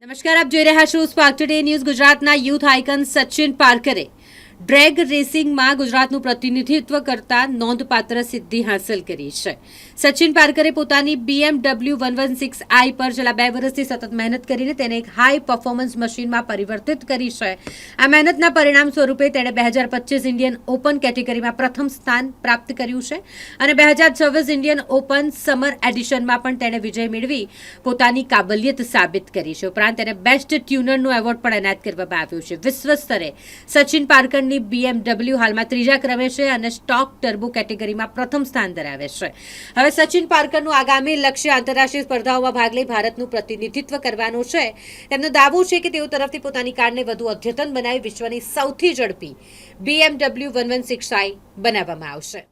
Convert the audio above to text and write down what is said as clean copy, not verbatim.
નમસ્કાર, આપ જોઈ રહ્યા છો સ્પાર્ક ટુડે ન્યૂઝ. ગુજરાતના યુથ આઇકન સચિન પારકરે ડ્રેગ રેસિંગમાં ગુજરાતનું પ્રતિનિધિત્વ કરતા નોંધપાત્ર સિદ્ધિ હાંસલ કરી છે. સચિન પારકરે પોતાની BMW 116i પર છેલ્લા 2 વર્ષથી સતત મહેનત કરીને તેને એક હાઈ પરફોર્મન્સ મશીનમાં પરિવર્તિત કરી છે. આ મહેનતના પરિણામ સ્વરૂપે તેણે 2025 ઇન્ડિયન ઓપન કેટેગરીમાં પ્રથમ સ્થાન પ્રાપ્ત કર્યું છે અને 2026 ઇન્ડિયન ઓપન સમર એડિશનમાં પણ તેણે વિજય મેળવી પોતાની કાબલિયત સાબિત કરી છે. ઉપરાંત તેને બેસ્ટ ટ્યુનરનો એવોર્ડ પણ એનાયત કરવામાં આવ્યો છે. વિશ્વ સ્તરે સચિન પારકરની BMW હાલમાં 3જા ક્રમે છે અને સ્ટોક ટર્બો કેટેગરીમાં પ્રથમ સ્થાન ધરાવે છે. હવે સચિન પારકરનું આગામી લક્ષ્ય આંતરરાષ્ટ્રીય સ્પર્ધાઓમાં ભાગ લઈ ભારતનું પ્રતિનિધિત્વ કરવાનું છે. તેમનો દાવો છે કે તેઓ તરફથી પોતાની કારને વધુ અદ્યતન બનાવી વિશ્વની સૌથી ઝડપી BMW 116i બનાવવામાં આવશે.